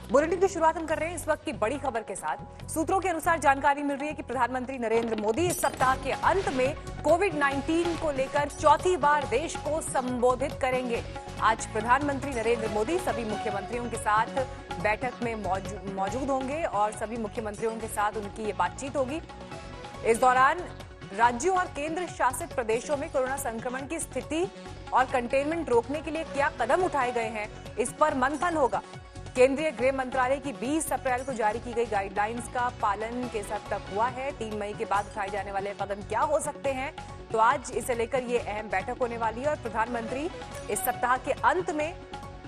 Bulletin की शुरुआत हम कर रहे हैं इस वक्त की बड़ी खबर के साथ। सूत्रों के अनुसार जानकारी मिल रही है कि प्रधानमंत्री नरेंद्र मोदी इस सप्ताह के अंत में कोविड-19 को लेकर चौथी बार देश को संबोधित करेंगे। आज प्रधानमंत्री नरेंद्र मोदी सभी मुख्यमंत्रियों के साथ बैठक में मौजूद होंगे और सभी मुख्यमंत्रियों के साथ उनकी ये बातचीत होगी। इस दौरान राज्यों और केंद्र शासित प्रदेशों में कोरोना संक्रमण की स्थिति और कंटेनमेंट रोकने के लिए क्या कदम उठाए गए हैं, इस पर मंथन होगा। केंद्रीय गृह मंत्रालय की 20 अप्रैल को जारी की गई गाइडलाइंस का पालन किस हद तक हुआ है, 3 मई के बाद उठाए जाने वाले कदम क्या हो सकते हैं, तो आज इसे लेकर ये अहम बैठक होने वाली है और प्रधानमंत्री इस सप्ताह के अंत में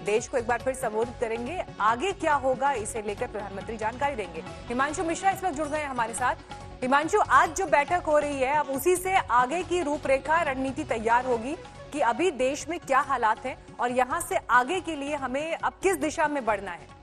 देश को एक बार फिर संबोधित करेंगे। आगे क्या होगा इसे लेकर प्रधानमंत्री जानकारी देंगे। हिमांशु मिश्रा इस वक्त जुड़ गए हैं हमारे साथ। हिमांशु, आज जो बैठक हो रही है अब उसी से आगे की रूपरेखा रणनीति तैयार होगी कि अभी देश में क्या हालात हैं और यहां से आगे के लिए हमें अब किस दिशा में बढ़ना है।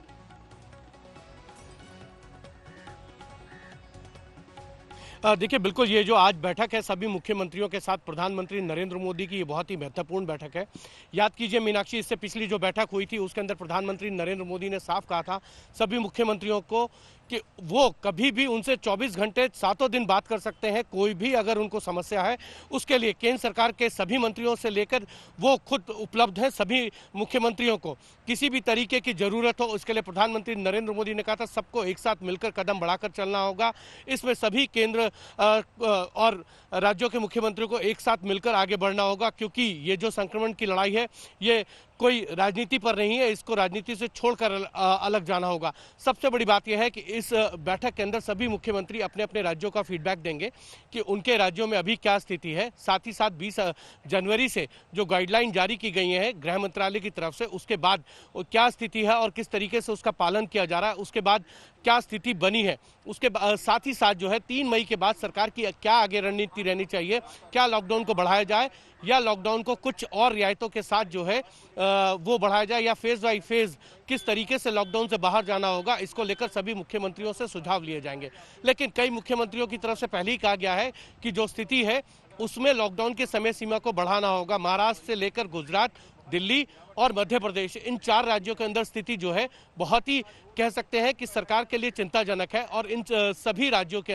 देखिए, बिल्कुल ये जो आज बैठक है सभी मुख्यमंत्रियों के साथ प्रधानमंत्री नरेंद्र मोदी की, ये बहुत ही महत्वपूर्ण बैठक है। याद कीजिए मीनाक्षी, इससे पिछली जो बैठक हुई थी उसके अंदर प्रधानमंत्री नरेंद्र मोदी ने साफ कहा था सभी मुख्यमंत्रियों को कि वो कभी भी उनसे 24 घंटे सातों दिन बात कर सकते हैं। कोई भी अगर उनको समस्या है उसके लिए केंद्र सरकार के सभी मंत्रियों से लेकर वो खुद उपलब्ध है। सभी मुख्यमंत्रियों को किसी भी तरीके की जरूरत हो उसके लिए प्रधानमंत्री नरेंद्र मोदी ने कहा था सबको एक साथ मिलकर कदम बढ़ाकर चलना होगा। इसमें सभी केंद्र और राज्यों के मुख्यमंत्रियों को एक साथ मिलकर आगे बढ़ना होगा, क्योंकि ये जो संक्रमण की लड़ाई है ये कोई राजनीति पर नहीं है, इसको राजनीति से छोड़कर अलग जाना होगा। सबसे बड़ी बात यह है कि इस बैठक के अंदर सभी मुख्यमंत्री अपने अपने राज्यों का फीडबैक देंगे कि उनके राज्यों में अभी क्या स्थिति है। साथ ही साथ 20 जनवरी से जो गाइडलाइन जारी की गई है गृह मंत्रालय की तरफ से, उसके बाद क्या स्थिति है और किस तरीके से उसका पालन किया जा रहा है, उसके बाद क्या स्थिति बनी है, उसके साथ ही साथ जो है 3 मई के बाद सरकार की क्या आगे रणनीति रहनी चाहिए। क्या लॉकडाउन को बढ़ाया जाए या लॉकडाउन को कुछ और रियायतों के साथ जो है वो बढ़ाया जाए, या फेज बाई फेज किस तरीके से लॉकडाउन से बाहर जाना होगा, इसको लेकर सभी मुख्यमंत्रियों से सुझाव लिए जाएंगे। लेकिन कई मुख्यमंत्रियों की तरफ से पहले ही कहा गया है कि जो स्थिति है उसमें लॉकडाउन के समय सीमा को बढ़ाना होगा। महाराष्ट्र से लेकर गुजरात, दिल्ली और मध्य प्रदेश, इन 4 राज्यों के अंदर स्थिति जो है बहुत ही कह सकते हैं कि सरकार के लिए चिंताजनक है। और इन सभी राज्यों के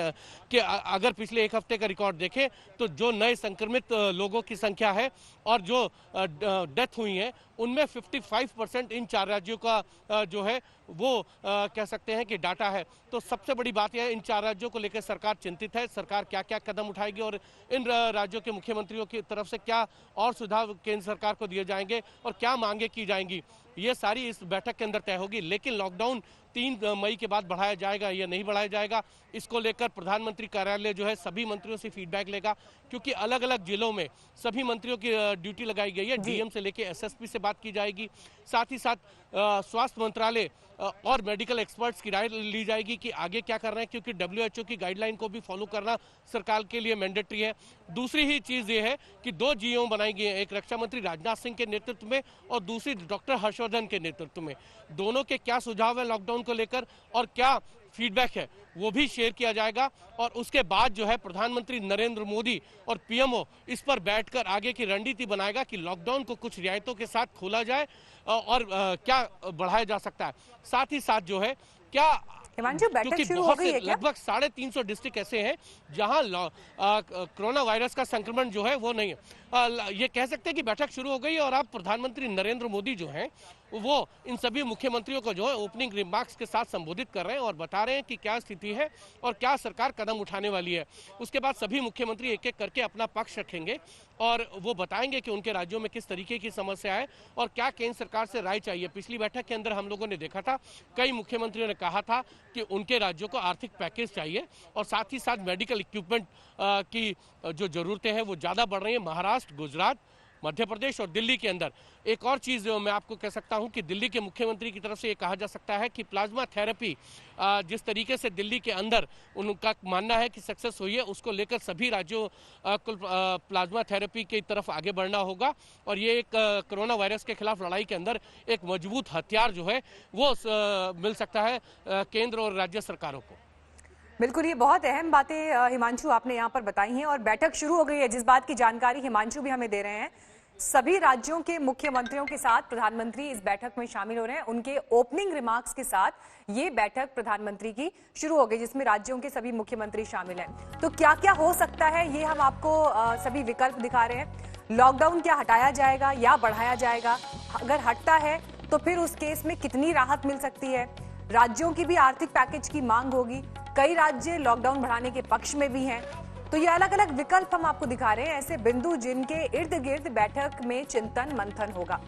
अगर पिछले एक हफ्ते का रिकॉर्ड देखें तो जो नए संक्रमित लोगों की संख्या है और जो डेथ हुई है उनमें 55% इन 4 राज्यों का जो है वो कह सकते हैं कि डाटा है। तो सबसे बड़ी बात यह है इन 4 राज्यों को लेकर सरकार चिंतित है। सरकार क्या क्या कदम उठाएगी और इन राज्यों के मुख्यमंत्रियों की तरफ से क्या और सुझाव केंद्र सरकार को दिए जाएंगे और क्या मांगे की जाएंगी, ये सारी इस बैठक के अंदर तय होगी। लेकिन लॉकडाउन 3 मई के बाद बढ़ाया जाएगा या नहीं बढ़ाया जाएगा, इसको लेकर प्रधानमंत्री कार्यालय जो है सभी मंत्रियों से फीडबैक लेगा, क्योंकि अलग अलग जिलों में सभी मंत्रियों की ड्यूटी लगाई गई है। डीएम से लेकर एसएसपी से बात की जाएगी। साथ ही साथ स्वास्थ्य मंत्रालय और मेडिकल एक्सपर्ट्स की राय ली जाएगी कि आगे क्या कर रहे हैं, क्योंकि WHO की गाइडलाइन को भी फॉलो करना सरकार के लिए मैंडेटरी है। दूसरी ही चीज ये है कि 2 GO बनाई गई है, एक रक्षा मंत्री राजनाथ सिंह के नेतृत्व में और दूसरी डॉक्टर हर्षवर्धन के नेतृत्व में। दोनों के क्या सुझाव है लॉकडाउन को लेकर और क्या फीडबैक है वो भी शेयर किया जाएगा। और उसके बाद जो है प्रधानमंत्री नरेंद्र मोदी और पीएमओ इस पर बैठकर आगे की रणनीति बनाएगा कि लॉकडाउन को कुछ रियायतों के साथ खोला जाए और क्या बढ़ाया जा सकता है। साथ ही साथ जो है क्या क्योंकि बहुत से लगभग 350 डिस्ट्रिक्ट ऐसे हैं जहां कोरोना वायरस का संक्रमण जो है वो नहीं है। ये कह सकते हैं कि बैठक शुरू हो गई और अब प्रधानमंत्री नरेंद्र मोदी जो हैं वो इन सभी मुख्यमंत्रियों को जो है ओपनिंग रिमार्क्स के साथ संबोधित कर रहे हैं और बता रहे हैं कि क्या स्थिति है और क्या सरकार कदम उठाने वाली है। उसके बाद सभी मुख्यमंत्री एक एक करके अपना पक्ष रखेंगे और वो बताएंगे कि उनके राज्यों में किस तरीके की समस्या है और क्या केंद्र सरकार से राय चाहिए। पिछली बैठक के अंदर हम लोगों ने देखा था कई मुख्यमंत्रियों ने कहा था कि उनके राज्यों को आर्थिक पैकेज चाहिए और साथ ही साथ मेडिकल इक्विपमेंट की जो जरूरतें हैं वो ज़्यादा बढ़ रही है। महाराष्ट्र, गुजरात, मध्य प्रदेश और दिल्ली के अंदर एक और चीज़ मैं आपको कह सकता हूं कि दिल्ली के मुख्यमंत्री की तरफ से ये कहा जा सकता है कि प्लाज्मा थेरेपी जिस तरीके से दिल्ली के अंदर उनका मानना है कि सक्सेस हुई है, उसको लेकर सभी राज्यों को प्लाज्मा थेरेपी की तरफ आगे बढ़ना होगा और ये एक कोरोना वायरस के खिलाफ लड़ाई के अंदर एक मजबूत हथियार जो है वो मिल सकता है केंद्र और राज्य सरकारों को। बिल्कुल, ये बहुत अहम बातें हिमांशु आपने यहाँ पर बताई हैं और बैठक शुरू हो गई है, जिस बात की जानकारी हिमांशु भी हमें दे रहे हैं। सभी राज्यों के मुख्यमंत्रियों के साथ प्रधानमंत्री इस बैठक में शामिल हो रहे हैं। उनके ओपनिंग रिमार्क्स के साथ ये बैठक प्रधानमंत्री की शुरू हो गई, जिसमें राज्यों के सभी मुख्यमंत्री शामिल हैं। तो क्या क्या हो सकता है, ये हम आपको सभी विकल्प दिखा रहे हैं। लॉकडाउन क्या हटाया जाएगा या बढ़ाया जाएगा? अगर हटता है तो फिर उस केस में कितनी राहत मिल सकती है? राज्यों की भी आर्थिक पैकेज की मांग होगी। कई राज्य लॉकडाउन बढ़ाने के पक्ष में भी हैं। तो ये अलग अलग विकल्प हम आपको दिखा रहे हैं, ऐसे बिंदु जिनके इर्द गिर्द बैठक में चिंतन मंथन होगा।